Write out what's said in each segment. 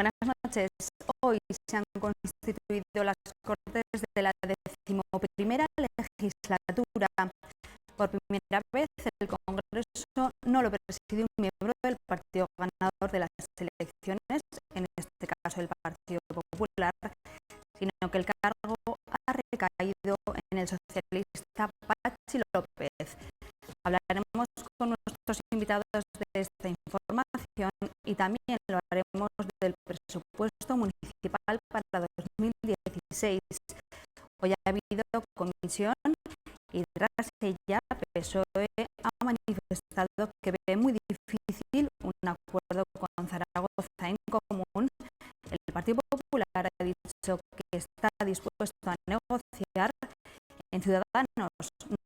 Buenas noches. Hoy se han constituido las Cortes de la 11ª legislatura. Por primera vez el Congreso no lo preside un miembro del partido ganador de las elecciones, en este caso el Partido Popular, sino que el cargo ha recaído en el socialista Patxi López. Hablaremos con nuestros invitados de esta información y también lo haremos del presupuesto municipal para 2016. Hoy ha habido comisión y tras ella PSOE ha manifestado que ve muy difícil un acuerdo con Zaragoza en común. El Partido Popular ha dicho que está dispuesto a negociar. En Ciudadanos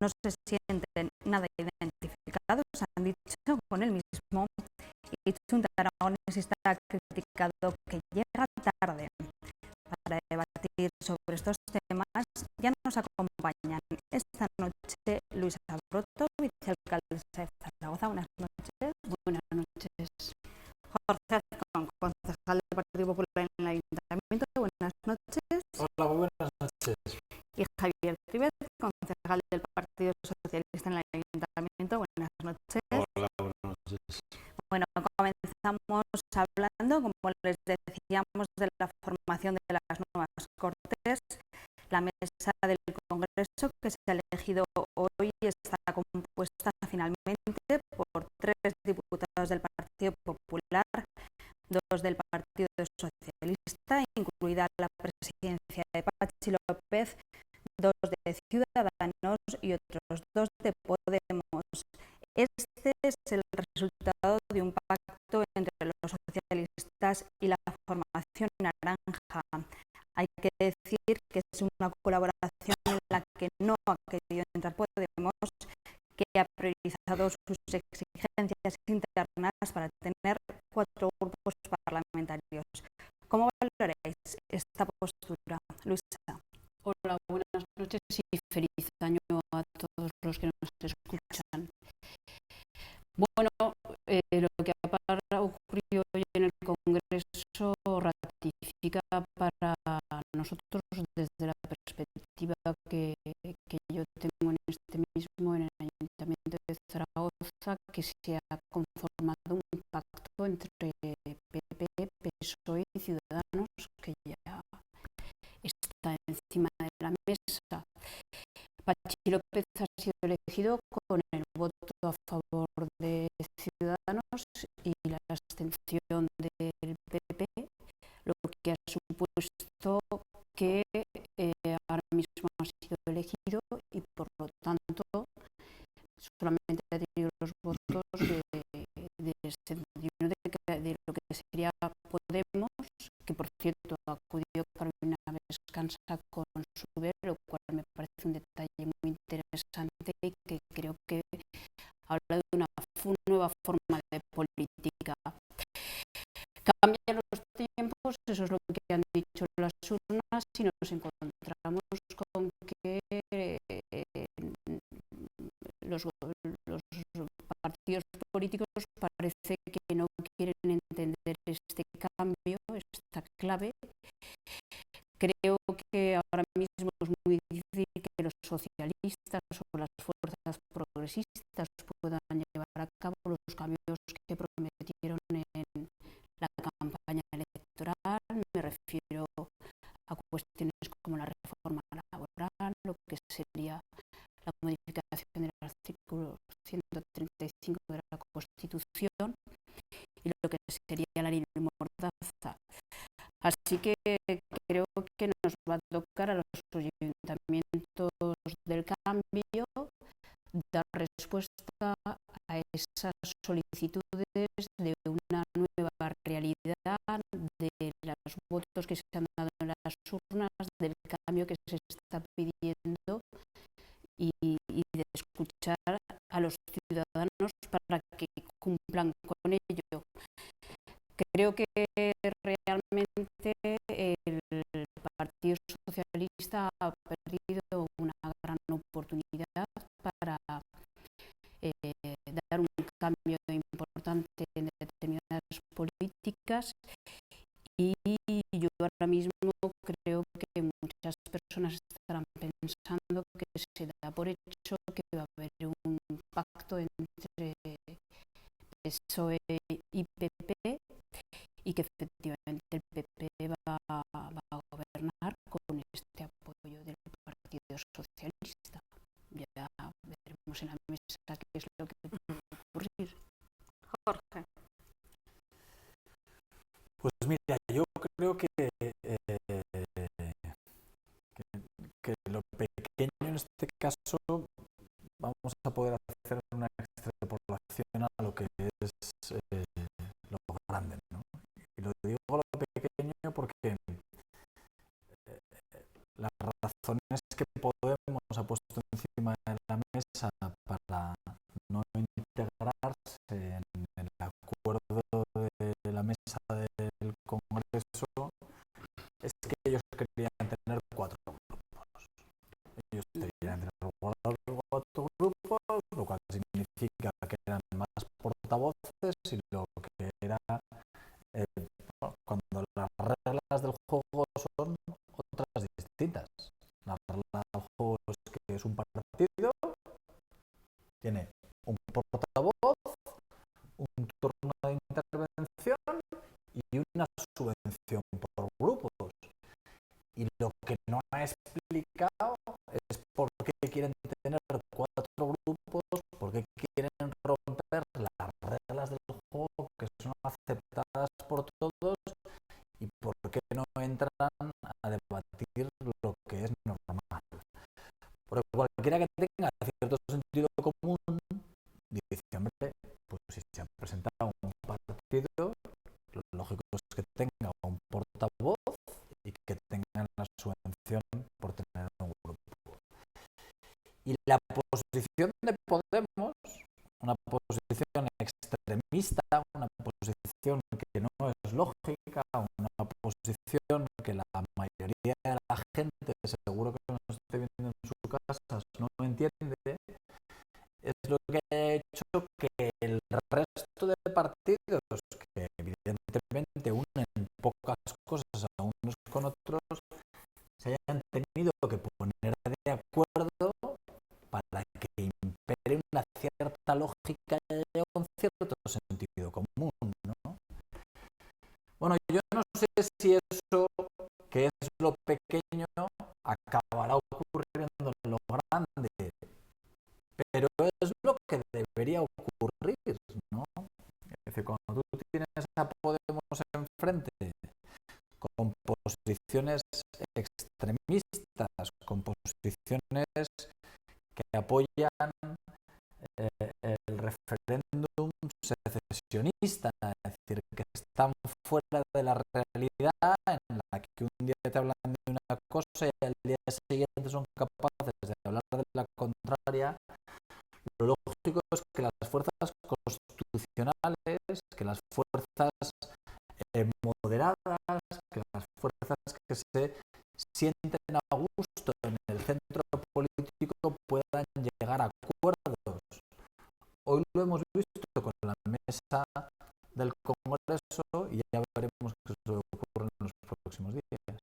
no se sienten nada identificados, han dicho con el mismo, y Chunta Aragonés ha criticado que llega tarde. Para debatir sobre estos temas ya nos acompañan esta noche Luisa Broto, vicealcaldesa de Zaragoza. Buenas noches. Buenas noches. Jorge Azcón, concejal del Partido Popular en el Ayuntamiento. Buenas noches. Hola, muy buenas noches. Y Javier Trivet, concejal del Partido Socialista en el Ayuntamiento. Buenas noches. Hola, buenas noches. Bueno, comenzamos hablando, como les decíamos, de la formación de las nuevas Cortes. La mesa del Congreso que se ha elegido hoy está compuesta finalmente por 3 diputados del Partido Popular, 2 del Partido Socialista, incluida la presidencia de Patxi López, 2 de Ciudadanos y otros 2 de Podemos. Este es el resultado de un pacto entre los socialistas y la formación naranja. Hay que decir que es una colaboración en la que no ha querido entrar Podemos, que ha priorizado sus exigencias internas para tener 4 grupos parlamentarios. ¿Cómo valoraréis esta postura, Luisa? Hola, buenas noches y feliz año a todos los que nos escuchan. Bueno, lo que ha ocurrido hoy en el Congreso ratifica para nosotros, desde la perspectiva que yo tengo en este mismo, en el Ayuntamiento de Zaragoza, que se ha conformado un pacto entre PP, PSOE y Ciudadanos que ya está encima de la mesa. Patxi López ha sido elegido con el voto a favor de Ciudadanos y la abstención del PP, lo que ha supuesto que ahora mismo ha sido elegido y por lo tanto solamente ha tenido los votos de lo que sería Podemos, que por cierto acudió Carolina Vescansa con su ver, lo cual me parece un detalle muy interesante y que creo que habla de una nueva forma de política. Cambian los tiempos, eso es lo que han dicho las urnas, y nos encontramos con que los partidos políticos parece que no quieren entender este cambio, esta clave. Creo que ahora mismo es muy difícil que los socialistas o las fuerzas progresistas puedan llevar a cabo los cambios que prometieron en la campaña electoral. Me refiero a cuestiones como la reforma laboral, lo que sería la modificación del artículo 135 de la Constitución y lo que sería la ley de Mordaza. Así que creo que nos va a tocar a los ayuntamientos del cambio dar respuesta a esas solicitudes de una nueva realidad, de los votos que se han dado en las urnas, del cambio que se está pidiendo y de escuchar a los ciudadanos para que cumplan con ello. Creo que realmente el Partido Socialista ha perdido una gran oportunidad para dar un cambio importante en determinadas políticas y que va a haber un pacto entre PSOE y PP y que efectivamente el PP va a gobernar con este apoyo del Partido Socialista. Ya veremos en la mesa qué es lo que puede ocurrir. Jorge. Pues mira, yo creo que lo pequeño en este caso vamos a poder hacer una extrapolación a lo que es lo grande, ¿no? Y lo digo lo pequeño porque las razones que Podemos ha puesto encima de la mesa para no integrarse en el acuerdo de la mesa del Congreso es que ellos querían tener 4 grupos. Ellos querían tener 4 grupos, lo cual significa que eran más portavoces y lo que era cuando las reglas del juego son otras distintas. La regla del juego es que es un partido, tiene un portavoz, un turno de intervención y una subvención por grupos. Y lo que no ha explicado es por qué quieren tener 4 grupos, por qué quieren romper las reglas del juego que son aceptadas por todos y por qué no entran a debatir lo que es normal. Porque cualquiera que tenga cierto sentido común dice, hombre, pues si se ha presentado un partido, lo lógico es que tenga un portavoz y que tengan la subvención por tener un grupo. Y la posición de Podemos, una posición extremista, una posición que no es lógica, una posición que la mayoría de la gente, seguro que nos esté viendo en su casa, no entiende, es lo que ha hecho que el resto de partidos, que evidentemente unen pocas cosas a unos con otros, se hayan tenido que poner de acuerdo para que impere una cierta lógica y un cierto sentido común, ¿no? Bueno, yo no sé si eso, que es lo pequeño, acabará ocurriendo en lo grande, pero es lo que debería ocurrir, ¿no? Es decir, cuando tú tienes a Podemos enfrente con posiciones extremistas, con posiciones que apoyan el referéndum secesionista, es decir, que están fuera de la realidad, en la que un día te hablan de una cosa y al día siguiente son capaces de hablar de la contraria. Lo lógico es que las fuerzas constitucionales, que las fuerzas moderadas, que las fuerzas que se sienten a gusto en el centro político puedan llegar a acuerdos. Hoy lo hemos visto con la mesa del Congreso y ya veremos qué se ocurre en los próximos días.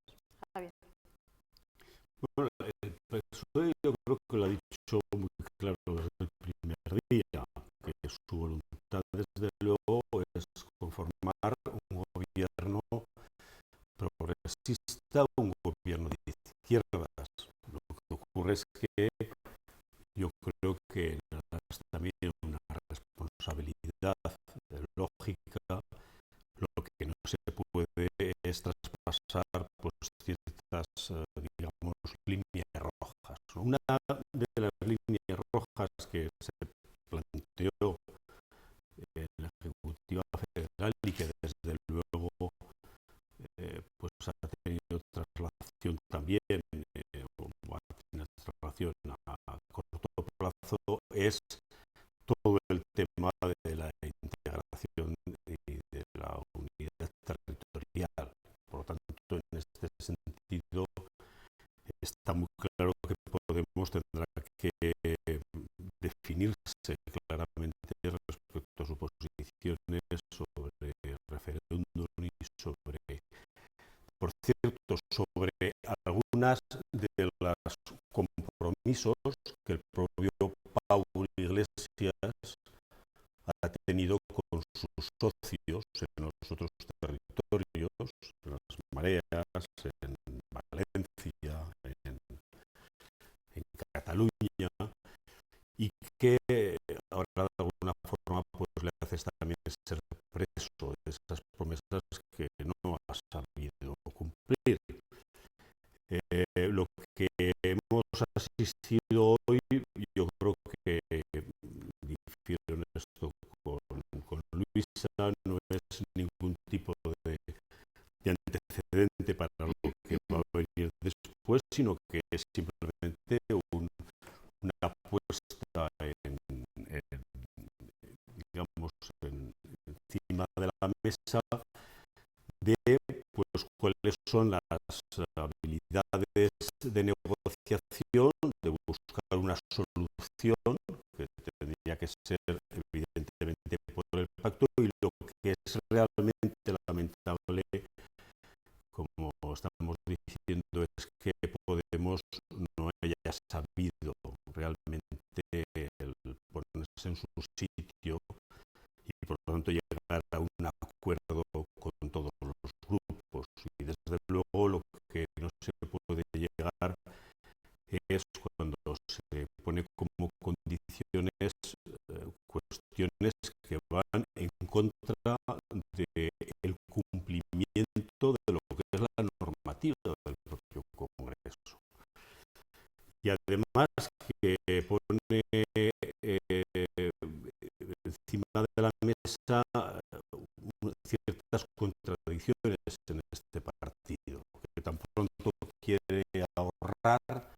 Bueno, el PSOE yo creo que lo ha dicho muy claro desde el primer día, que su voluntad desde luego es conformar un gobierno progresista, un gobierno de izquierdas. Lo que ocurre es que yo creo que es también una responsabilidad lógica. Lo que no se puede es traspasar pues, ciertas, digamos, líneas rojas. Una de las líneas rojas que se planteó en la Ejecutiva Federal y que desde luego pues ha tenido traslación también, o tiene traslación a corto plazo, es todo el tema de la integración y de la unidad territorial. Por lo tanto, en este sentido, está muy claro que Podemos tendrá que definirse claramente respecto a sus posiciones sobre referéndum y sobre, por cierto, sobre algunas de los compromisos que el propio socios en los otros territorios, en las mareas, en Valencia, en Cataluña, y que ahora de alguna forma pues le haces también ser preso de esas promesas que no has sabido cumplir. Lo que hemos asistido hoy, yo creo que difiero en esto con Luisa, no es ningún tipo de antecedente para lo que va a venir después, sino que es simplemente una puesta digamos, encima de la mesa de pues cuáles son las habilidades de negociación, de buscar una solución que tendría que ser evidentemente por el pacto, y lo que es realmente lamentable, como estamos diciendo, es que Podemos no haya sabido realmente el ponerse en su sitio y por lo tanto llegar a un acuerdo con todos los grupos. Y desde luego lo que no se puede llegar es cuando se pone como condiciones cuestiones que van en contra del cumplimiento de lo que es la normativa del propio Congreso. Y además que pone encima de la mesa ciertas contradicciones en este partido, que tan pronto quiere ahorrar,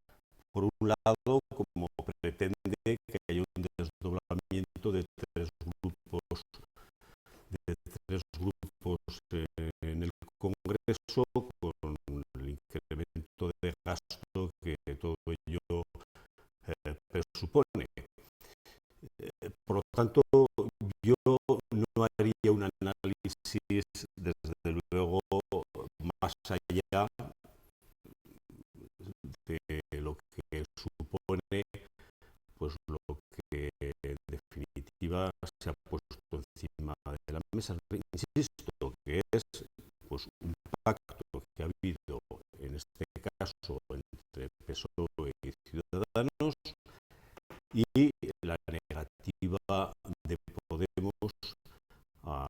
por un lado, como pretende que haya un desdoblamiento de tres grupos en el Congreso, con el incremento de gasto que todo ello presupone. Por lo tanto, yo no haría un análisis, desde luego, más allá de lo que supone, pues lo que en definitiva se ha puesto encima de la mesa. Insisto que es pues un pacto que ha habido en este caso entre PSOE y Ciudadanos, y la negativa de Podemos a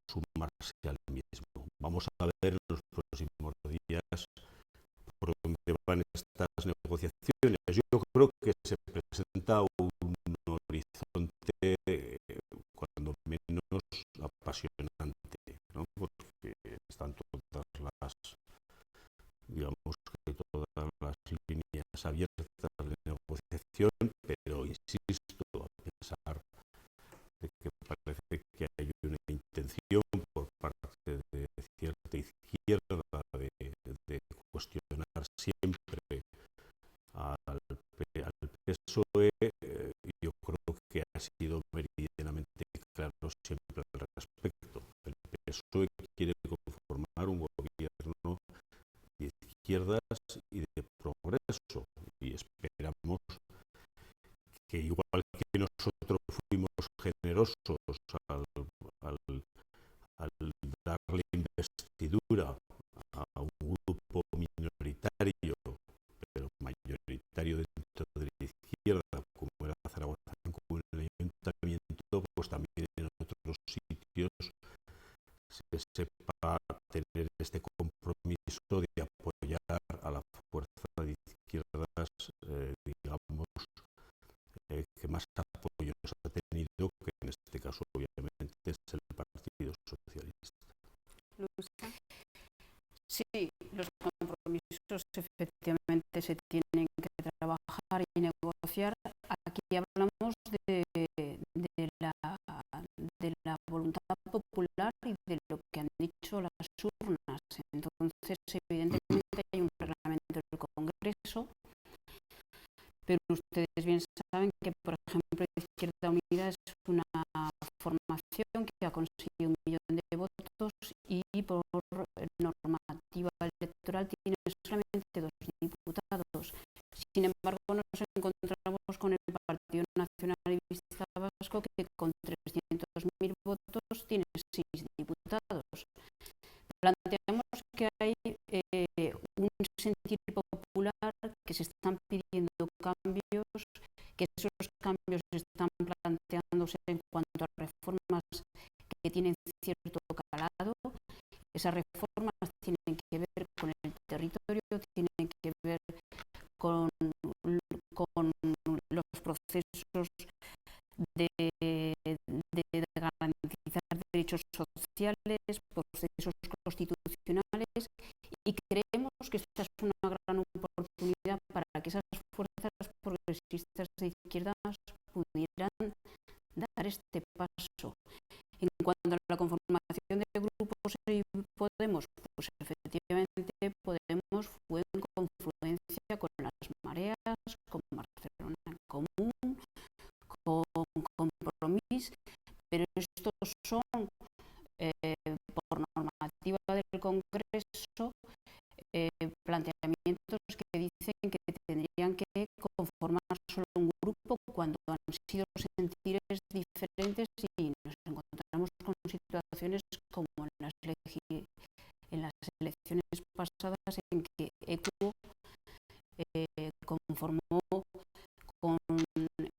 sumarse al mismo. Vamos a ver en los próximos días por dónde van estas negociaciones. Yo creo que se presenta un horizonte cuando menos apasionante, ¿no? Porque están todas las, digamos que todas las líneas abiertas de negociación, pero insisto, a pesar de que parece que hay una intención por parte de cierta izquierda de cuestionar siempre al PSOE, yo creo que ha sido meridianamente claro siempre al respecto. El PSOE quiere conformar un gobierno de izquierdas y de progreso, y esperamos que, igual que nosotros fuimos generosos al darle investidura a un grupo minoritario, pero mayoritario dentro de la izquierda, como era Zaragoza, como el ayuntamiento, pues también en otros sitios se sepa tener este compromiso de apoyar a la fuerza de izquierdas, digamos, que más apoyos ha tenido, que en este caso obviamente es el Partido Socialista. Sí, los compromisos efectivamente se tienen que trabajar y negociar. Aquí hablamos de la voluntad popular y de lo que han dicho las urnas. Entonces, evidentemente hay un reglamento del Congreso, pero ustedes bien saben que, por ejemplo, Izquierda Unida es una formación que ha conseguido 1 millón de votos y por normativa electoral tiene solamente 2 diputados. Sin embargo, nos encontramos con el Partido Nacionalista Vasco, que con 300.000 votos tiene 6 diputados. Planteamos que hay un sentir popular, que se están pidiendo cambios, que esos cambios están planteándose en cuanto a reformas que tienen cierto calado. Esas reformas tienen que ver con el territorio, tienen que ver con los procesos de garantizar derechos sociales, procesos constitucionales, y creemos que esta es una gran oportunidad para que esas fuerzas progresistas de izquierdas pudieran dar este paso. En cuanto a la conformación de grupos y Podemos, pues efectivamente Podemos fue en confluencia con las mareas, con Barcelona en Común, con Compromís, pero estos son, por normativa del Congreso, planteamientos que dicen que tendrían que conformar solo un grupo cuando han sido sentires diferentes, y nos encontramos con situaciones como en las elecciones pasadas, en que ECU conformó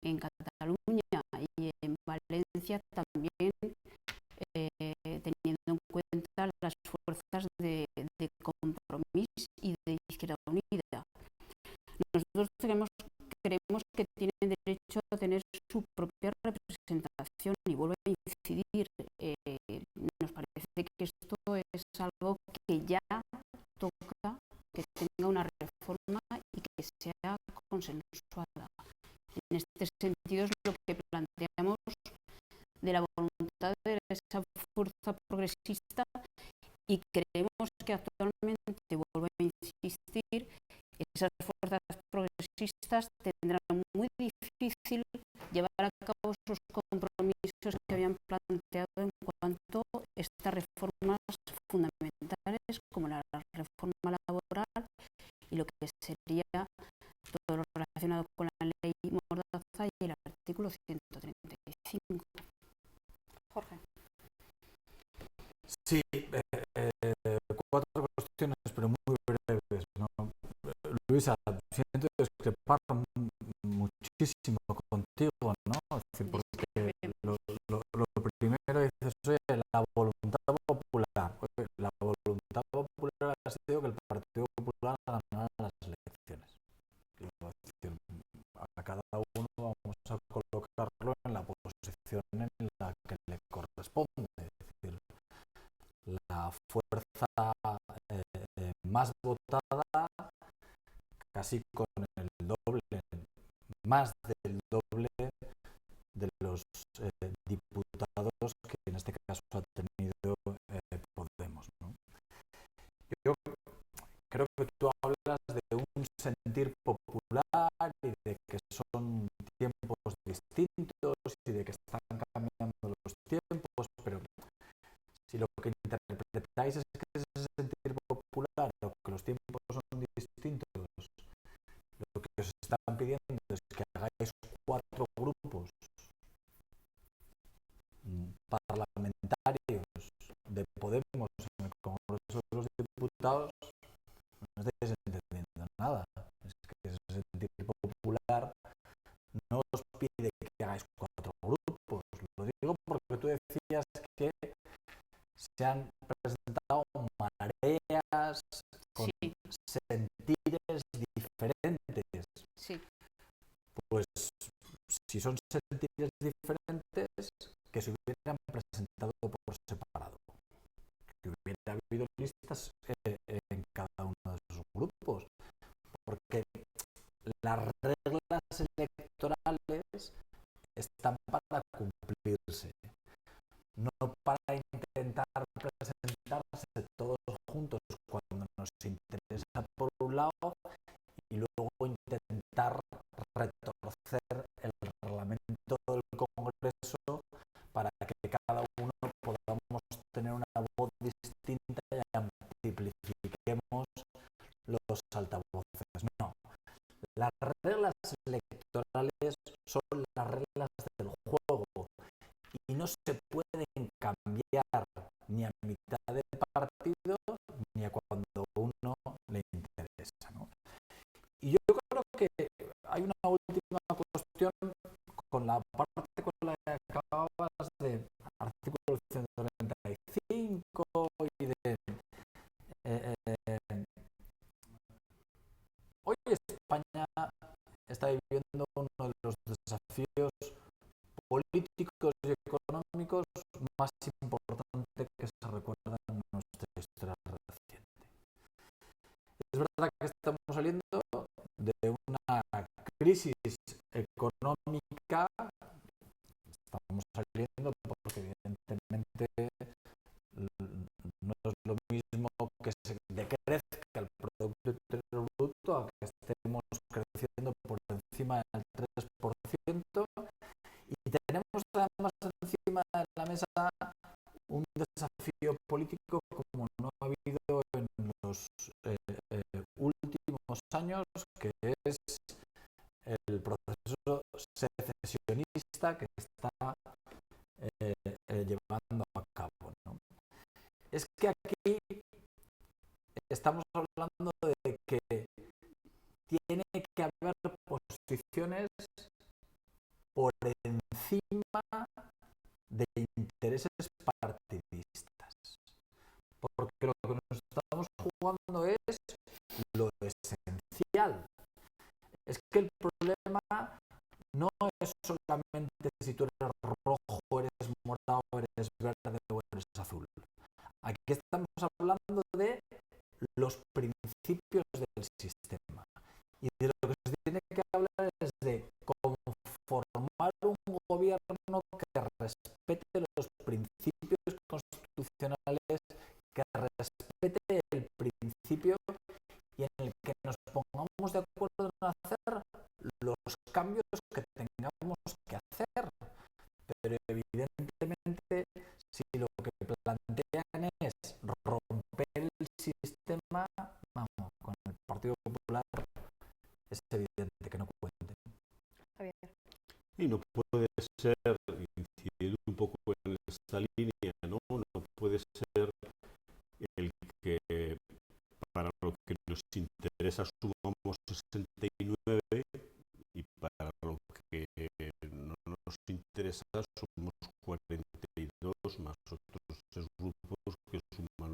en Cataluña y en Valencia también, teniendo en cuenta las fuerzas de Compromís y de Izquierda Unida. Nosotros creemos que tienen derecho a tener su propia representación, y vuelvo a incidir, nos parece que esto es algo que ya toca que tenga una reforma y que sea consensuada. En este sentido es lo que planteamos de la voluntad de esa fuerza progresista, y creemos que actualmente, vuelvo a insistir, esas fuerzas progresistas tendrán muy difícil llevar a cabo esos compromisos que habían planteado en cuanto a estas reformas fundamentales, como la reforma laboral y lo que sería todo lo relacionado con la ley Mordaza y el artículo 135. Jorge. Sí, 4 cuestiones, pero muy breves, ¿no? Luisa, siento discrepar muchísimo contigo, ¿no? Es decir, porque lo primero dices, oye, la voluntad popular. Oye, la voluntad popular ha sido que el Partido Popular ganara las elecciones. Es decir, a cada uno vamos a colocarlo en la posición en la que le corresponde. Es decir, la fuerza más votada, casi con el doble, más del doble de los diputados que en este caso ha tenido Podemos, ¿no? Yo creo que tú hablas de un sentir popular y de que son tiempos distintos y de que están cambiando los tiempos, pero si lo que interpretáis es que ese sentir popular o que los tiempos son distintos, lo que os están pidiendo es que hagáis 4 grupos parlamentarios de Podemos en el Congreso de los Diputados. No estáis entendiendo nada. Es que ese sentir popular no os pide que hagáis 4 grupos. Lo digo porque tú decías que se han presentado mareas con sentires diferentes. Sí. Pues si son sentires diferentes, que se hubieran presentado por separado, que hubiera habido listas en cada uno de esos grupos, porque las reglas electorales están para cumplirse, no para intentar presentarse todos juntos cuando nos interesa por un lado y luego intentar retorcer el reglamento del Congreso para que cada uno podamos tener una voz distinta y multipliquemos los altavoces. No, las reglas electorales son las reglas del juego y no se pueden cambiar parte con la que acababas de artículo 135 y de hoy España está viviendo uno de los desafíos políticos y económicos más importantes que se recuerdan en nuestra historia reciente. Es verdad que estamos saliendo de una crisis económica, estamos saliendo porque evidentemente no es lo mismo que se decrezca el Producto Interior Bruto a que estemos creciendo por encima del 3%, y tenemos además encima de la mesa un desafío político como no ha habido en los últimos años, que es el proceso secesionista que está llevando a cabo, ¿no? Es que aquí estamos hablando de que tiene que haber posiciones por encima de intereses partidistas, porque lo que nos estamos jugando es lo esencial. Es que el problema no es solamente si tú eres rojo, eres morado, eres verde o eres azul. Aquí estamos hablando de los principios del sistema, y de lo que se tiene que hablar es de conformar un gobierno que respete los principios constitucionales, que respete el principio y en el que nos pongamos de acuerdo en hacer los cambios que tengamos que hacer. Pero evidentemente, si lo que plantean es romper el sistema, vamos, con el Partido Popular es evidente que no cuenten. Y no puede ser, incidiendo un poco en esta línea, ¿no? No puede ser el que para lo que nos interesa sumamos 69 y para lo que no nos interesa somos 42 más otros 3 grupos que suman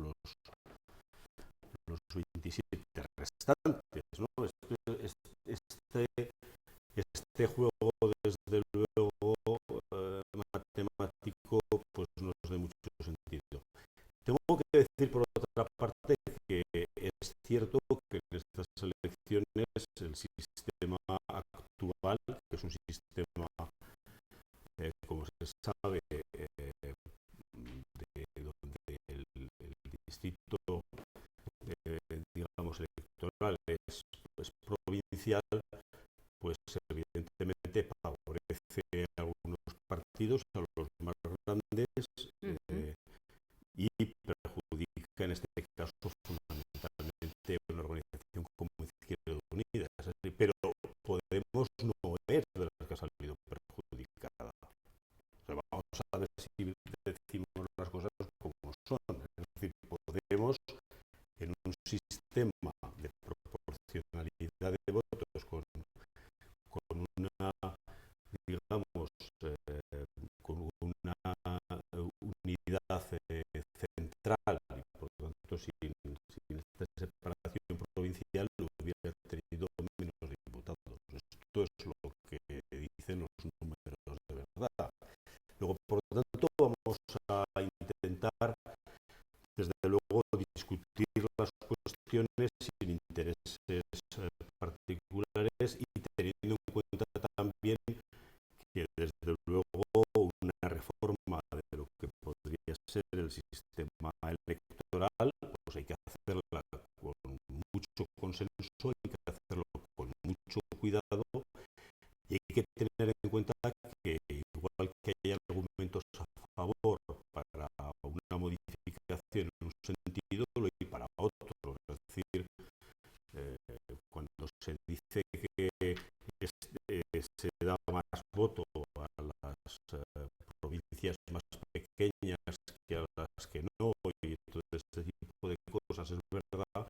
los 27 restantes, ¿no? Este juego, desde luego, matemático, pues no es de mucho sentido. Tengo que decir, por otra parte, que es cierto que en estas elecciones el sistema actual, que es un sistema, como se sabe, donde el distrito, digamos, electoral es provincial, pues evidentemente favorece a algunos partidos, a los más grandes, y perjudica en este caso fundamentalmente una organización como Izquierda Unida. Pero Podemos no es de las que ha salido perjudicada. O sea, vamos a ver si decimos las cosas como son. Es decir, Podemos, en un sistema de proporcionalidad de votos con una, digamos, con una unidad central y por lo tanto sin esta separación provincial hubiera tenido menos diputados. Esto es lo que dicen los números de verdad. Luego, por lo tanto, vamos a intentar, desde luego, discutir las cuestiones sin intereses particulares y teniendo en cuenta también que, desde luego, una reforma de lo que podría ser el sistema electoral, pues hay que hacerla con mucho consenso, hay que hacerlo con mucho cuidado y hay que tener en cuenta que, igual que hay argumentos a favor para una modificación en un sentido, lo hay para otro. Es decir, cuando se dice que se da más voto a las provincias más pequeñas que a las que no, y todo este tipo de cosas es verdad,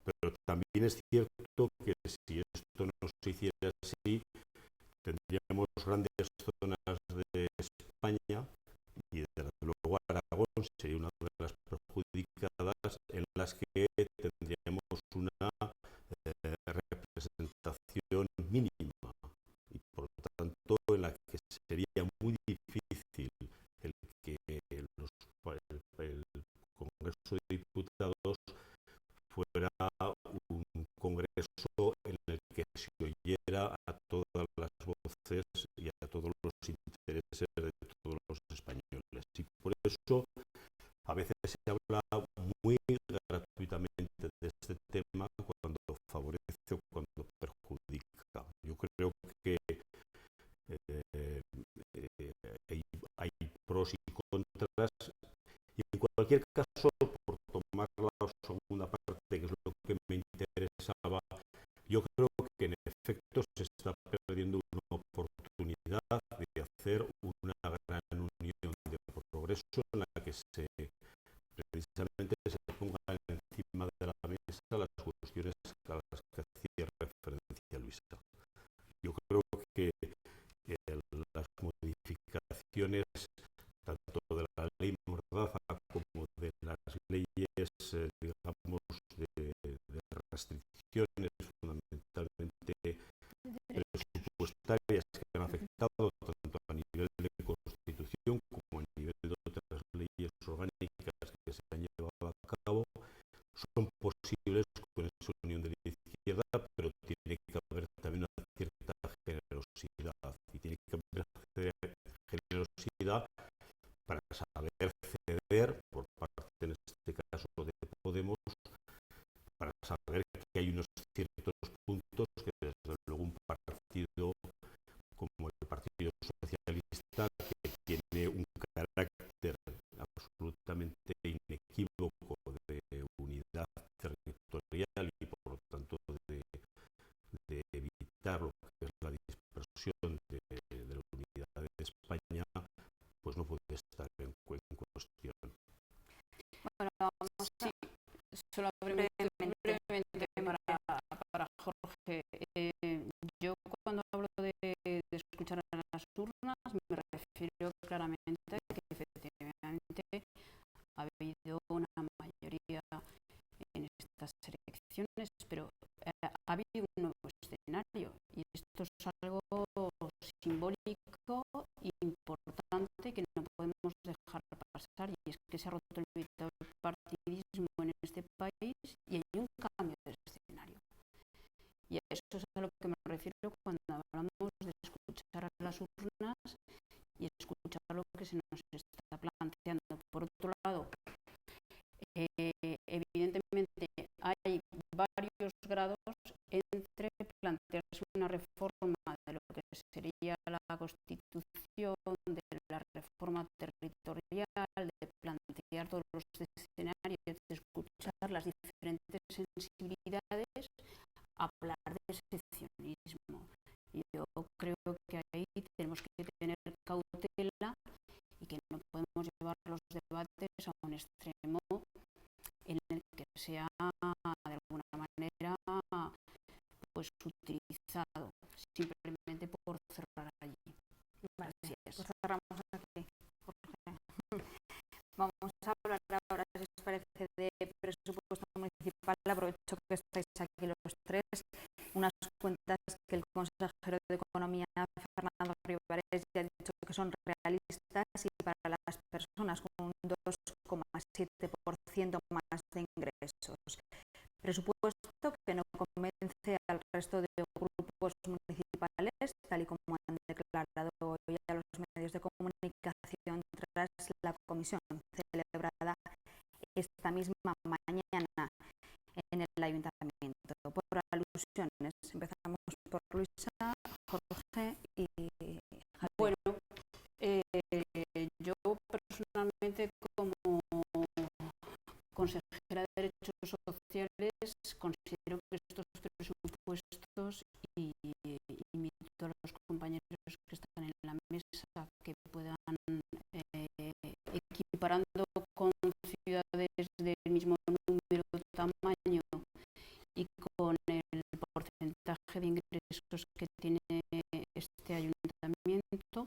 pero también es cierto que si esto no se hiciera así, tendríamos grandes zonas fuera un congreso en el que se oyera a todas las voces y a todos los intereses de todos los españoles. Y por eso a veces se habla muy gratuitamente de este tema cuando favorece o cuando perjudica. Yo creo que hay pros y contras, y en cualquier caso, por tomar la segunda parte, que es lo que me interesaba, yo creo que en efecto se está perdiendo una oportunidad de hacer una gran unión de progreso en la que precisamente se pongan encima de la mesa las cuestiones a las que hacía referencia Luisa. Yo creo que las modificaciones tanto de la ley Mordaza como de las leyes, digamos, de restricciones fundamentalmente presupuestarias que han afectado tanto a nivel de Constitución como a nivel de otras leyes orgánicas que se han llevado a cabo, son posibles con esa unión de la izquierda, pero tiene que haber también una cierta generosidad, y tiene que haber generosidad para saber ceder por parte, en este caso, de Podemos, para saber que hay unos ciertos puntos que desde luego un partido como el Partido Socialista, que tiene un carácter absolutamente inequívoco de unidad territorial y por lo tanto de evitar lo que es la dispersión de la unidad de España, pues no puede estar en cuestión. Bueno, vamos sí, solo brevemente para Jorge. Yo cuando hablo de escuchar a las urnas me refiero claramente a que efectivamente ha habido una mayoría en estas elecciones, pero ha habido un nuevo escenario y esto es algo simbólico e importante que no podemos dejar pasar, y es que se ha roto el bipartidismo en este país y hay un cambio de escenario. Y a eso es a lo que me refiero cuando hablamos de escuchar a las urnas y escuchar lo que se nos está planteando. Por otro lado, evidentemente hay varios grados entre plantearse una reforma de lo que sería la Constitución, de la reforma territorial, de plantear todos los escenarios, de escuchar las diferentes sensibilidades, hablar de seccionismo. Yo creo que ahí tenemos que tener cautela y que no podemos llevar los debates a un extremo en el que sea de alguna manera pues utilizado simplemente por cerrar allí. Gracias. Pues cerramos aquí. Vamos a hablar ahora, si os parece, de presupuesto municipal. Aprovecho que estáis aquí los tres. Unas cuentas que el consejero de Economía, Fernando Rivares, ya ha dicho que son realistas y para las personas con un 2,7% más de ingresos. Presupuesto que no convence al resto de grupos municipales, tal y como han declarado hoy a los medios de comunicación tras la comisión celebrada esta misma mañana en el ayuntamiento. Por alusiones, empezamos por Luisa, Jorge y Javier. Bueno, yo personalmente como consejera de Derechos Sociales considero que estos presupuestos, y invito a los compañeros que están en la mesa que puedan equiparando con ciudades del mismo número, tamaño y con el porcentaje de ingresos que tiene este ayuntamiento,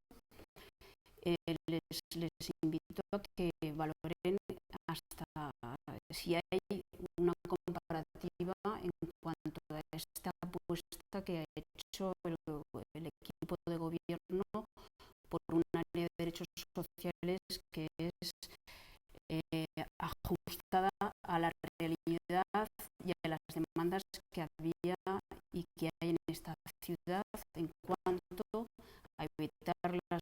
les invito a que valoren hasta si hay una comparativa en cuanto a esta apuesta que ha hecho el equipo de gobierno por una ley de derechos sociales que es ajustada a la realidad las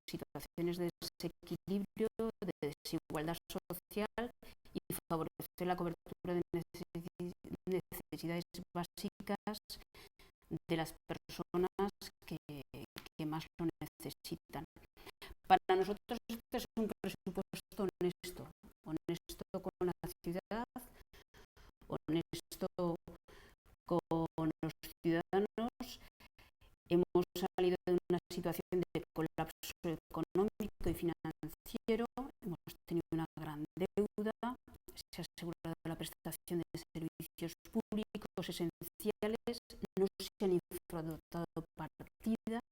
situaciones de desequilibrio, de desigualdad social y favorecer la cobertura de necesidades básicas de las personas que más lo necesitan. Para nosotros este es un presupuesto honesto con la ciudad, honesto con los ciudadanos. Hemos salido de una situación de colapso económico y financiero, hemos tenido una gran deuda, se ha asegurado la prestación de servicios públicos esenciales, no se han infradotado partidas.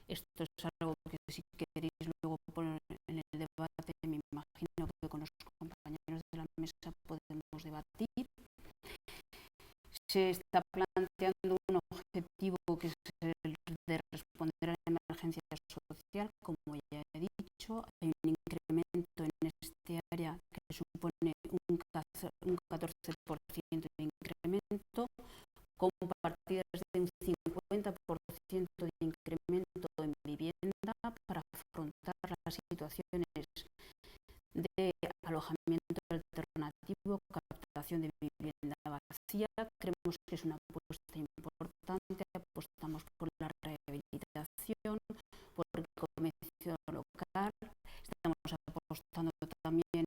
Esto es algo que si queréis luego poner en el debate, me imagino que con los compañeros de la mesa podemos debatir. Se está planteando un objetivo que es el de responder a la emergencia social, como ya he dicho. Hay un incremento en este área que supone un 14% de incremento, con partidas de un 50% de incremento en vivienda para afrontar las situaciones de alojamiento alternativo, captación de vivienda vacía. Creemos que es una apuesta importante, apostamos por la rehabilitación, por el comercio local, estamos apostando también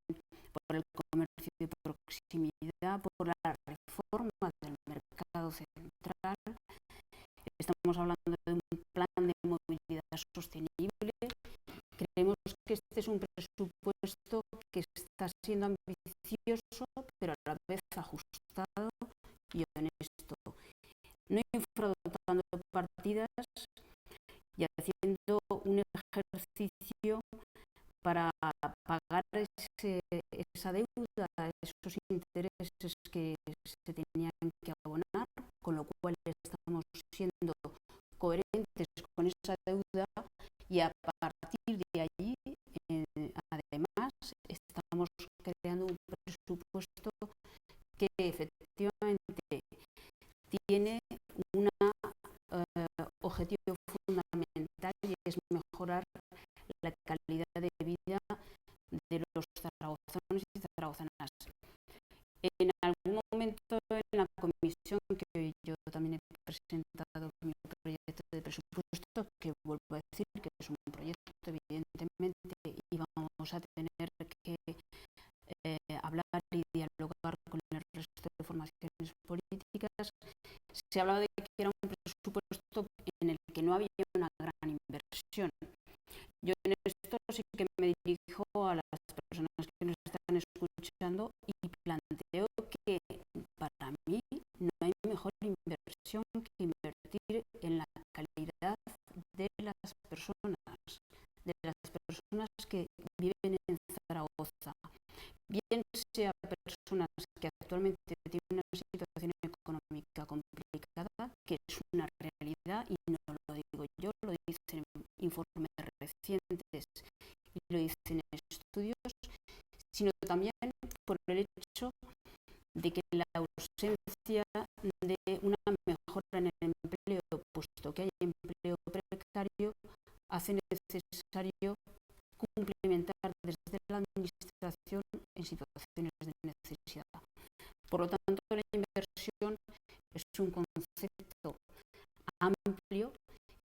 por el comercio de proximidad, por la reforma del mercado central. Estamos hablando de un plan de movilidad sostenible. Creemos que este es un presupuesto que está siendo ambicioso, pero a la vez ajustado y honesto, no infradotando partidas y haciendo un ejercicio para pagar esa deuda, esos intereses que se tenían que abonar, con lo cual estamos siendo coherentes con esa deuda y a partir de allí, además, estamos creando un presupuesto que efectivamente tiene un objetivo fundamental y es mejorar la calidad de vida de los zaragozanos y zaragozanas. En algún momento en la comisión, que yo también he presentado mi proyecto de presupuesto, que vuelvo a decir que es un proyecto evidentemente y vamos a tener que hablar y dialogar con el resto de formaciones políticas, se hablaba de que era un presupuesto en el que no había una gran inversión. Yo en esto sí que me dirijo a las personas que nos están escuchando y planteo que para mí no hay mejor inversión que invertir en la calidad de las personas que viven en Zaragoza, bien sea personas que actualmente tienen una situación económica complicada, que es una realidad y no lo digo yo, lo dicen informes recientes y lo dicen estudios, sino también por el hecho de que la ausencia de una mejora en el empleo, puesto que hay empleo precario, hace necesario complementar desde la administración en situaciones de necesidad. Por lo tanto, la inversión es un concepto amplio.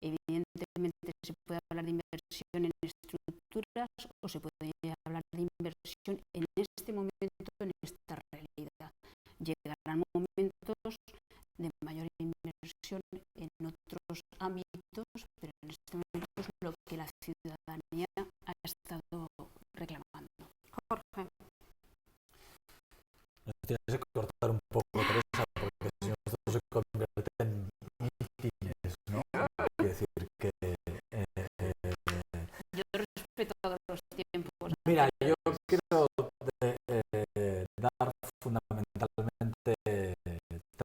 Evidentemente se puede hablar de inversión en estructuras o se puede hablar de inversión en este momento, en esta realidad. Llegarán momentos de mayor inversión en otros ámbitos, pero en este momento es lo que la ciudadanía ha estado reclamando. Jorge. Tienes que cortar un poco, Teresa, porque si no esto se convierte en mítines, ¿no? Quiero decir que... Yo respeto todos los tiempos. Mira, yo quiero dar fundamentalmente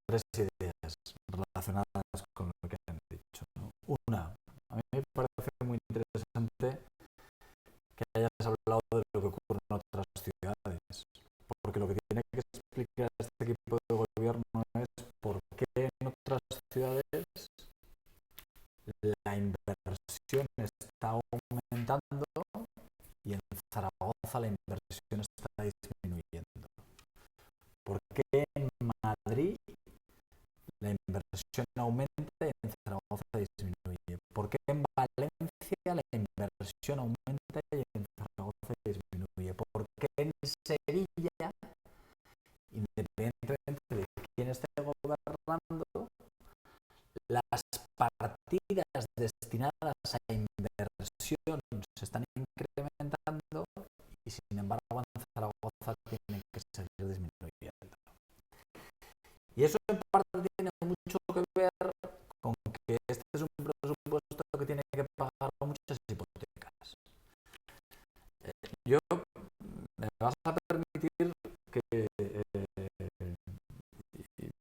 tres ideas relacionadas con lo que han dicho, ¿no? Una, a mí me parece muy interesante que hayas hablado de lo que ocurre en otras ciudades, porque lo que tiene que explicar este equipo de gobierno es por qué en otras ciudades la inversión está aumentando y en Zaragoza la inversión está disminuyendo? ¿Por qué en Madrid la inversión aumenta y en Zaragoza disminuye? ¿Por qué en Valencia la inversión aumenta y en Zaragoza disminuye? ¿Por qué en Sevilla, independientemente de quién esté gobernando, las partidas destinadas a inversión se están incrementando y sin embargo en Zaragoza tienen que seguir disminuyendo? Y eso en parte tiene mucho que ver con que este es un presupuesto que tiene que pagar muchas hipotecas. Yo me vas a permitir que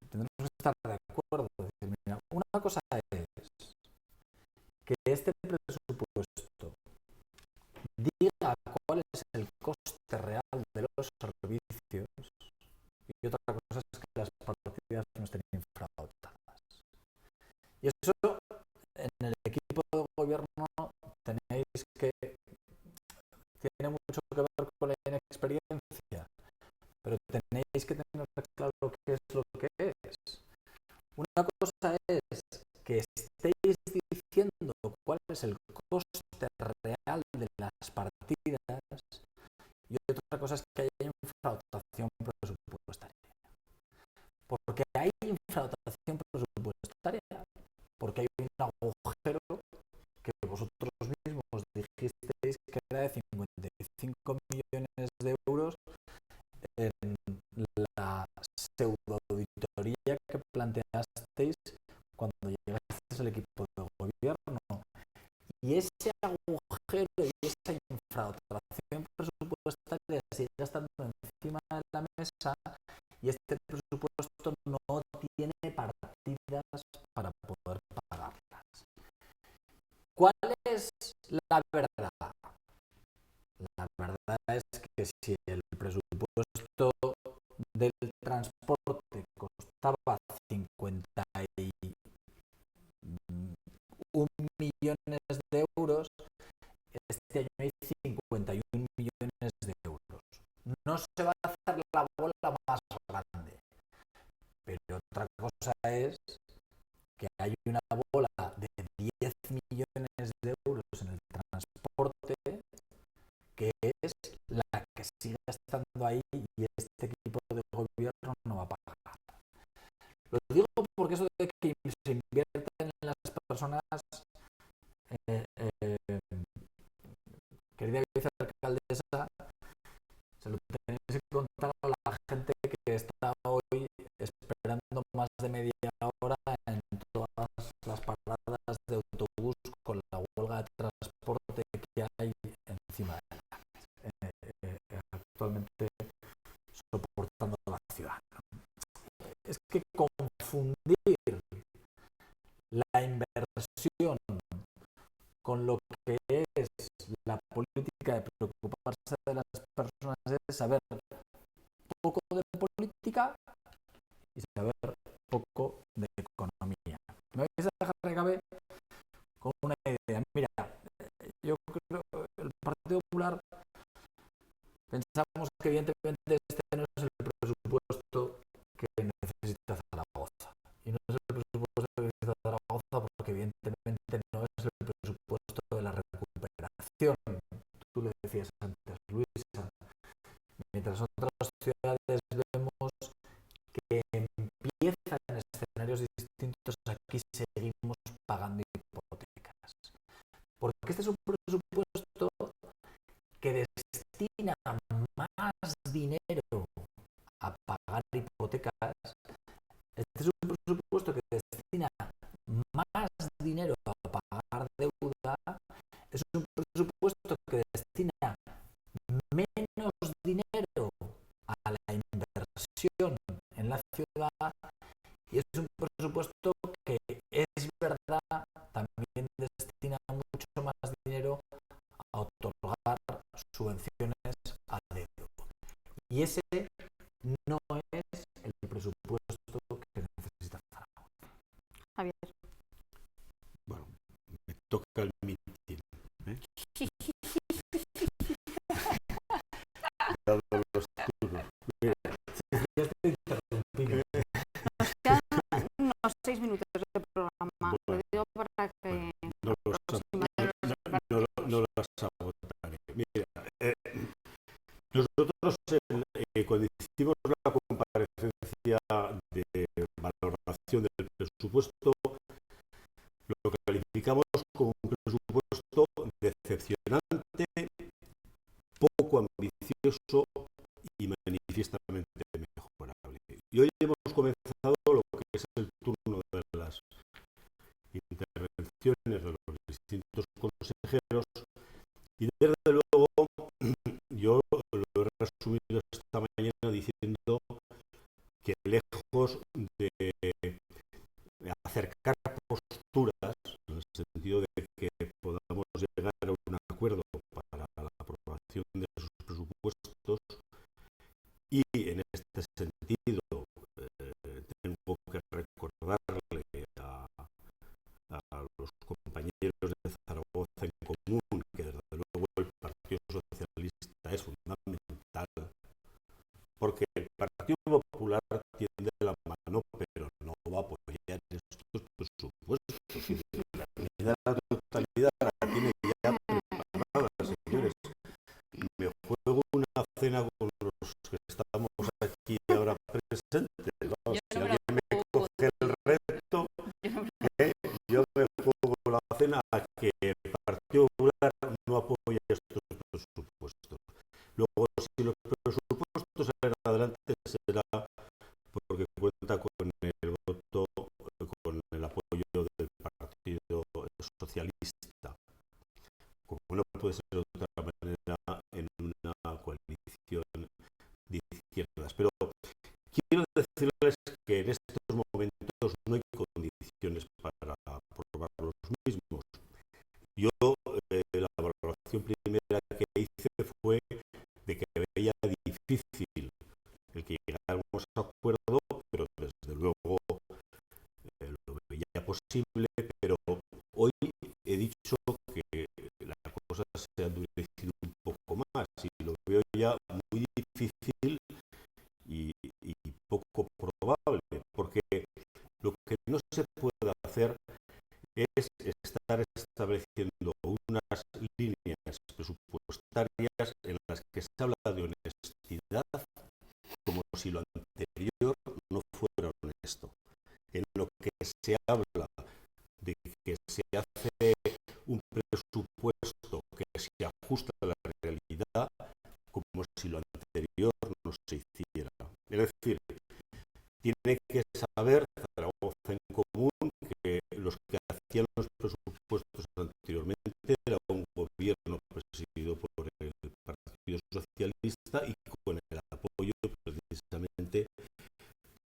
tendremos que estar de acuerdo. Decir, mira, una cosa es que este presupuesto diga cuál es el coste real de los servicios y otra cosa es que las partidas no estén infradotadas. Y eso en el equipo de gobierno tenéis que tiene mucho que ver con la inexperiencia, pero tenéis que tener claro qué es lo que es. Una cosa es que estéis diciendo cuál es el coste real de las partidas y otra cosa es que haya infradotación presupuestaria. Porque hay infradotación presupuestaria, porque hay un agujero que vosotros mismos dijisteis que era de 55 millones de euros en la pseudo-auditoría que planteasteis cuando llegasteis al equipo de gobierno. Y ese agujero y esa infradotación presupuestaria sigue estando encima de la mesa y este presupuesto no tiene partidas para poder pagarlas. ¿Cuál es la verdad? La verdad es que si el presupuesto del transporte costaba 51 millones de euros, este año hay 51 millones de euros. No se va a hacer la bola más grande, pero otra cosa es que hay una bola de 10 millones de euros en el transporte que es la que sigue estando ahí y este equipo de gobierno no va a pagar. Lo digo porque eso de que se invierten en las personas, querida vicealcaldesa, se lo tenéis que contar a la gente que está hoy esperando más de media hora en todas las paradas de autobús con la huelga de transporte que hay encima de actualmente soportando la ciudad. Es que confundir la inversión con lo que es la política de preocuparse de las personas es saber poco de política y saber poco de economía. Me vais a dejar que acabe con una idea. Mira, yo creo que el Partido Popular pensamos que evidentemente este no es el presupuesto que necesita Zaragoza. Y no es el presupuesto que necesita Zaragoza porque evidentemente no es el presupuesto de la recuperación. Tú lo decías antes, Luisa. Mientras otras ciudades vemos que empiezan en escenarios distintos, aquí seguimos pagando hipotecas. Porque este es un presupuesto que destina más dinero a pagar hipotecas. Este es un presupuesto que destina más dinero a pagar deuda. Es un presupuesto que destina menos dinero a la inversión en la ciudad y es un presupuesto que es verdad también destina mucho más dinero a otorgar subvenciones a dedo. Y ese no es el presupuesto que necesita Zaragoza. Javier. Bueno, me toca el mitin, ¿eh? agotaré. Mira, nosotros cuando hicimos la comparecencia de valoración del presupuesto, lo calificamos como un presupuesto decepcionante, poco ambicioso y manifiestamente mejorable. Y hoy hemos comenzado lo que es el turno de las intervenciones de los distintos consejeros y desde luego yo lo he resumido esta mañana diciendo que lejos de acercar posturas en el sentido de que podamos llegar a un acuerdo para la aprobación de esos presupuestos y en este sentido tengo que recordarle a los compañeros de Zaragoza en Común que desde luego el Partido Socialista es fundamental porque el Partido Popular tiende la mano pero no va a apoyar estos presupuestos y la medida de la totalidad la tiene ya preparada, señores. Me juego una cena con los que estamos aquí ahora presentes, ¿no? Si alguien me coge el reto, yo me juego la cena a que el Partido Popular no apoya estos presupuestos. Luego, si los presupuestos salen adelante, será porque cuenta con el voto, con el apoyo del Partido Socialista. Como no puede ser de otra manera en una coalición de izquierdas. Pero quiero decirles que en estos momentos no hay condiciones para aprobar los mismos. Yo la valoración primera que hice fue de que veía difícil el que llegáramos a acuerdo, pero desde luego lo veía posible, pero hoy he dicho que la cosa se ha endurecido un poco más y lo veo ya muy difícil y poco probable, porque lo que no se puede hacer es estar estableciendo unas líneas presupuestarias en las que se habla de honestidad como si lo anterior no fuera honesto, en lo que se habla de que se hace un presupuesto que se ajusta a la realidad como si lo anterior no se hiciera. Es decir, tiene que saber Zaragoza en Común que los que hacían los presupuestos anteriormente era un gobierno presidido por el Partido Socialista y con el apoyo precisamente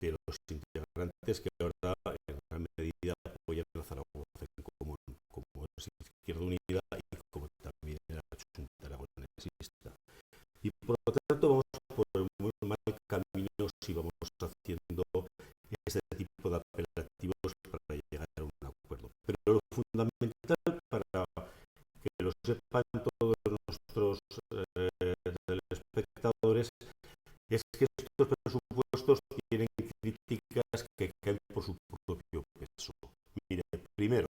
de los integrantes que ahora en gran medida apoyan a Zaragoza en Común, como es Izquierda Unida y como también era la Junta Aragonesista. Y por lo tanto vamos por el muy mal camino si vamos haciendo este tipo de apelativos para llegar a un acuerdo. Pero lo fundamental para que lo sepan todos nuestros telespectadores es que estos presupuestos tienen críticas que caen por su propio peso. Mire, primero,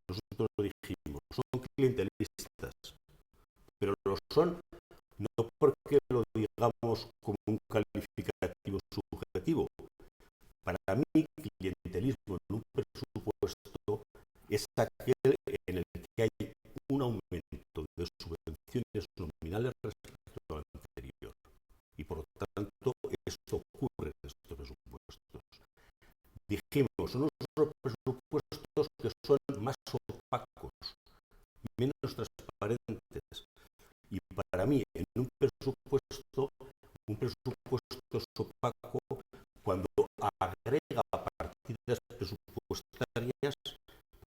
nosotros lo dijimos, son clientelistas, pero lo son no porque lo digamos como un calificativo subjetivo. Para mí, clientelismo en un presupuesto es aquel en el que hay un aumento de subvenciones nominales respecto al anterior. Y por lo tanto, esto ocurre en estos presupuestos. Dijimos, son unos presupuestos que son más opacos, menos transparentes. Y para mí, en un presupuesto es opaco cuando agrega partidas presupuestarias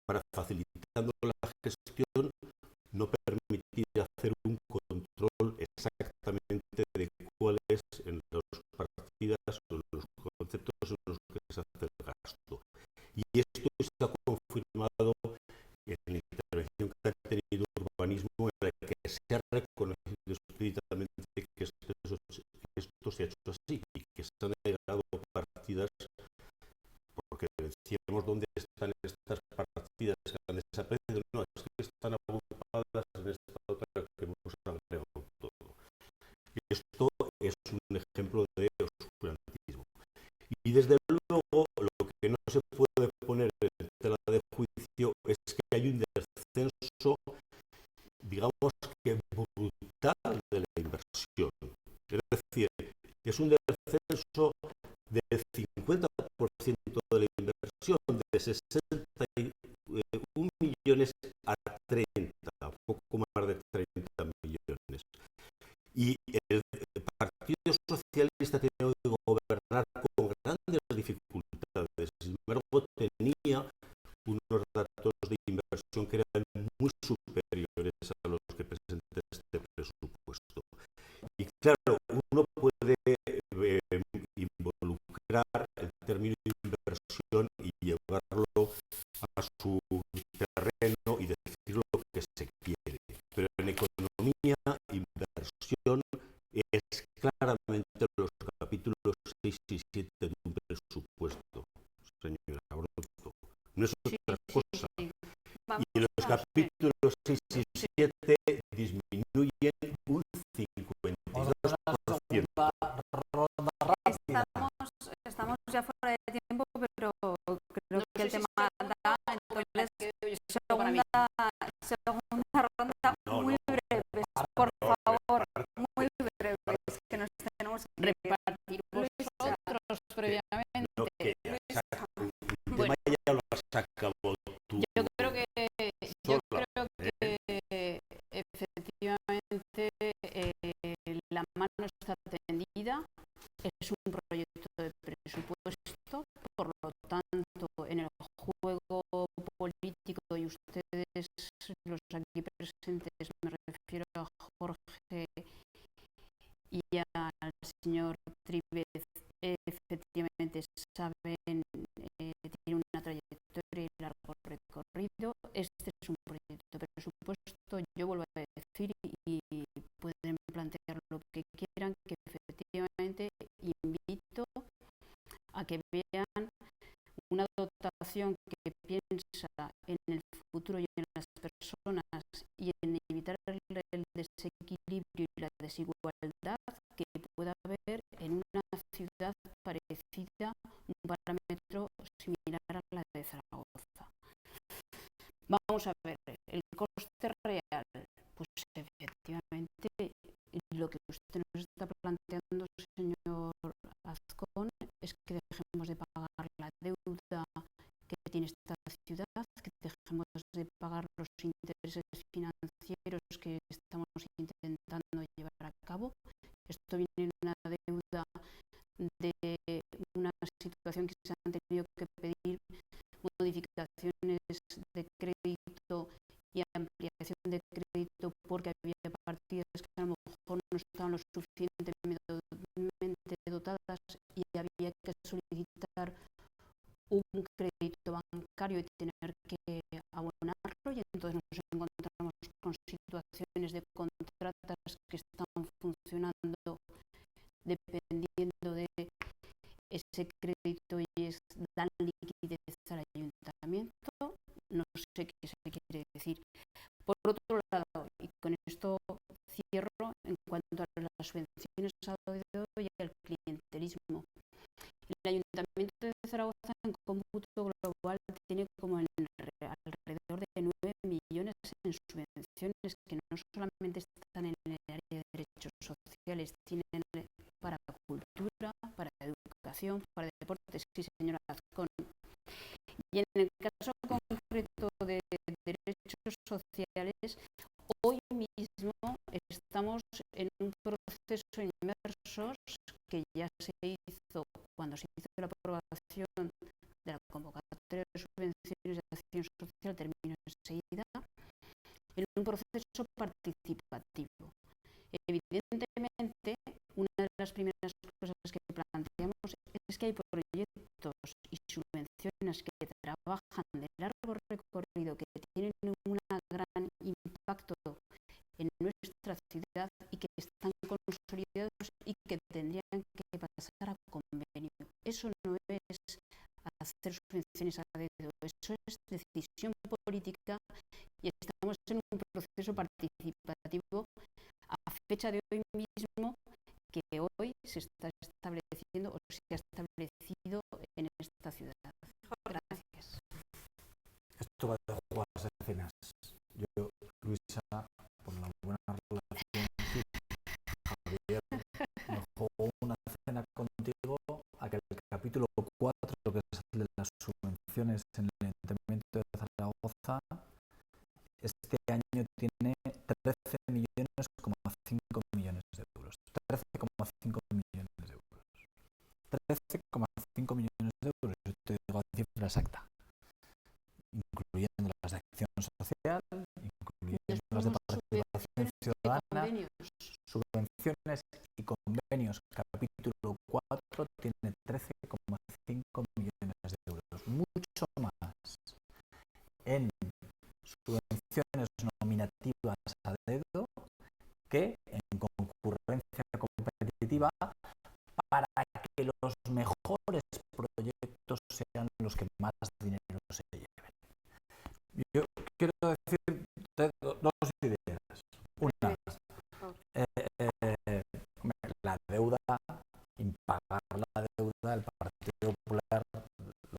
para facilitando la gestión, no permitir hacer un control exactamente de cuáles en las partidas o en los conceptos en los que se hace el gasto. Y esto se ha confirmado en la intervención que ha tenido urbanismo, en la que se ha reconocido explícitamente que esto se ha hecho así y que se han agregado partidas, porque decíamos dónde están estas partidas que han desaparecido. No, es que están agrupadas en esta otra que es un descenso del 50% de la inversión, de 61 millones a 30, poco más de 30 millones. Y el Partido Socialista ha tenido que gobernar con grandes dificultades. Sin embargo, tenía unos datos de inversión que eran muy superiores a los que presenta este presupuesto. Y claro, uno puede involucrar el término de inversión y llevarlo a su terreno y decir lo que se quiere. Pero en economía, inversión es claramente los capítulos 6 y 7 de un presupuesto, señora Broto. No es otra cosa. Y los capítulos 6 y 7 disminuyen un 52%. Estamos ya fuera de tiempo, pero creo que el tema da, entonces segunda ronda muy breves, por favor, muy breves, que nos tenemos que repartir vosotros previamente. No, que ya el tema ya lo has acabado tú. Yo creo que efectivamente la mano está tendida. Es un proyecto de presupuesto, por lo tanto, en el juego político, y ustedes, los aquí presentes, me refiero a Jorge y al señor Trívez, efectivamente saben, tiene una trayectoria y largo recorrido. Este es un proyecto de presupuesto, yo vuelvo a decir, y pueden plantear lo que quieran, que efectivamente invito a que vean una dotación que piensa en el futuro y en las personas y en evitar el desequilibrio y la desigualdad que pueda haber en una ciudad parecida, un parámetro similar a la de Zaragoza. Vamos a ver, el coste real, pues efectivamente lo que usted nos está planteando, señor Azcón, es que dejemos de pagar la deuda que tiene esta ciudad, que dejemos de pagar los intereses financieros que estamos intentando llevar a cabo. Esto viene en una deuda de una situación que se han tenido que pedir modificaciones de crédito y ampliación de crédito porque había partidas que a lo mejor no estaban lo suficientemente dotadas y había que solicitar un crédito bancario y tener que abonarlo, y entonces nos encontramos con situaciones de contratas que están funcionando dependiendo de ese crédito y dan liquidez al ayuntamiento. No sé qué se quiere decir. Por otro lado, y con esto cierro, en cuanto a las subvenciones al dedo y al clientelismo, el Ayuntamiento de Zaragoza en cómputo global tiene como alrededor de 9 millones en subvenciones que no solamente están en el área de derechos sociales, tienen para cultura, para educación, para deportes, sí, señora Azcón. Y en el caso concreto de derechos sociales, hoy mismo estamos en un proceso inmersos que ya se hizo cuando se hizo la aprobación de la convocatoria de subvenciones de acción social, terminó enseguida, en un proceso participativo. Evidentemente, una de las primeras cosas que planteamos es que hay proyectos y subvenciones que trabajan de largo recorrido, que tienen un gran impacto en nuestra ciudad y que están consolidados y que tendrían que pasar a convenio. Eso no es hacer subvenciones a dedo, eso es decisión política y estamos en un proceso participativo a fecha de hoy mismo, que hoy se está estableciendo o se ha establecido en esta ciudad. Gracias. Esto va de jugarse cenas. Yo, Luisa, por la buena relación, Javier, me juego una cena subvenciones en el Ayuntamiento de Zaragoza este año tiene 13,5 millones de euros. 13,5 millones de euros. 13,5 millones de euros, yo te digo la cifra exacta, incluyendo las de acción social, incluyendo las de participación ciudadana, subvenciones y convenios. Capítulo 4 tiene 13,5 millones de euros, mucho más en subvenciones nominativas a dedo que en concurrencia competitiva, para que los mejores proyectos sean los que más dinero se lleven. Yo quiero decir dos ideas. Una, la deuda, impagar la deuda del Partido Popular.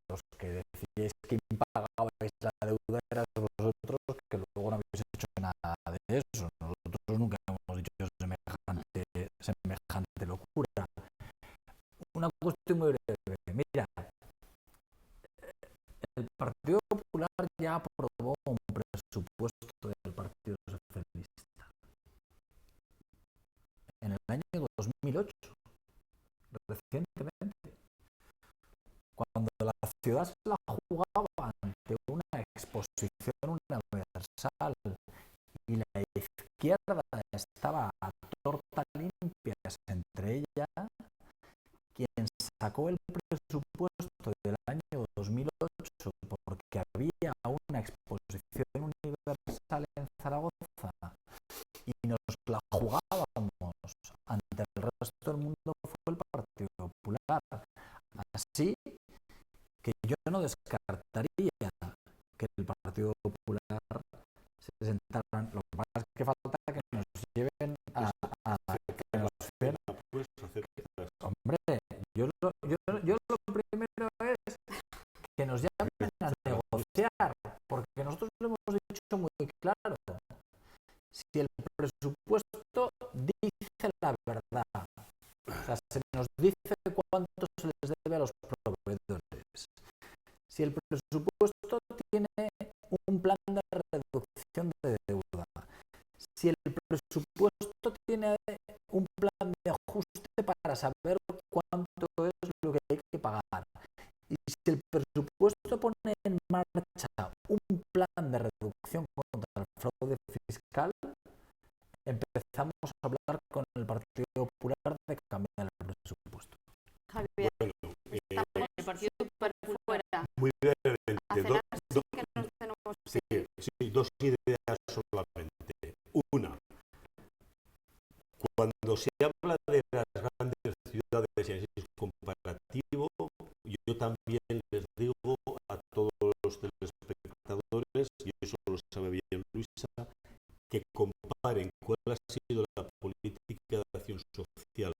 Los que decíais que impagabais la deuda erais vosotros, que luego no habéis hecho nada de eso. Nosotros nunca hemos dicho semejante locura. Una cuestión muy breve. Mira, el Partido Popular ya aprobó un presupuesto del Partido Socialista en el año 2008, recientemente, cuando la ciudad se la jugaba ante una exposición universal y la izquierda estaba a torta limpias entre ella. Quien sacó el presupuesto del año 2008 porque había una exposición universal en Zaragoza y nos la jugábamos ante el resto del mundo, fue el Partido Popular. Así que yo no descartaría que el Partido Popular se sentaran. Lo que pasa es que falta que nos lleven a que nos den. Hombre, yo lo primero es que nos llamen a negociar, porque nosotros lo hemos dicho muy claro. Si el presupuesto dice la verdad, o sea, se nos dice cuánto se les debe a los proveedores, si el presupuesto tiene un plan de reducción de deuda, si el presupuesto tiene un plan de ajuste para saber cuánto es lo que hay que pagar, y si el presupuesto pone en marcha un plan de reducción contra el fraude fiscal, empezamos a hablar con el Partido Popular de cambiar el presupuesto. Javier, Bueno, estamos el Partido Popular fuera. muy brevemente, Que nos tenemos dos ideas solamente. Una, cuando se habla de las grandes ciudades y así es comparativo, yo también les digo a todos los telespectadores, y eso lo sabe bien Luisa, que comparen cuál ha sido la política de acción social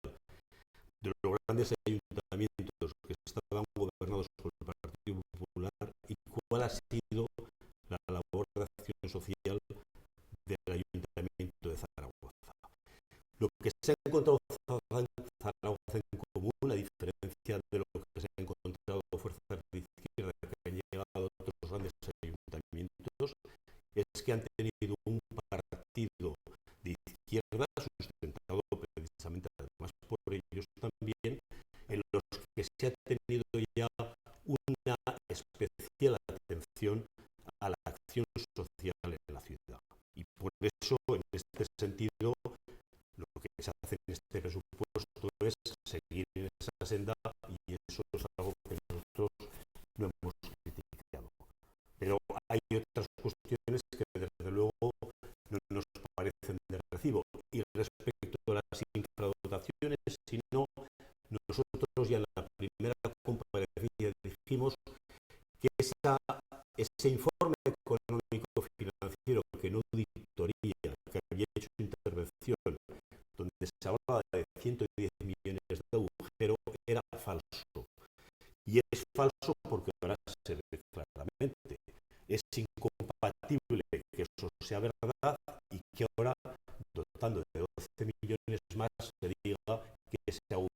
de los grandes ayuntamientos que estaban gobernados por el Partido Popular y cuál ha sido la labor de acción social del Ayuntamiento de Zaragoza. Lo que se ha encontrado Zaragoza en común, a diferencia de lo que se ha encontrado fuerzas de izquierda que han llegado a otros grandes ayuntamientos, es que han tenido un partido de izquierda sustentado precisamente además por ellos también, en los que se ha tenido ya una especial atención a la acción social en la ciudad. Y por eso, en este sentido, lo que se hace en este presupuesto es seguir en esa senda, y eso es algo que nosotros no hemos criticado. Pero hay otras cuestiones que desde luego no nos parecen de recibo. Y respecto a las infradotaciones, si no, nosotros ya en la primera comparecencia dijimos que ese informe económico financiero, que no auditoría, que había hecho intervención, donde se hablaba de 110 millones de agujero, era falso. Y es falso porque ahora se ve claramente. Es incompatible que eso sea verdad y que ahora, dotando de 12 millones más, se diga que ese agujero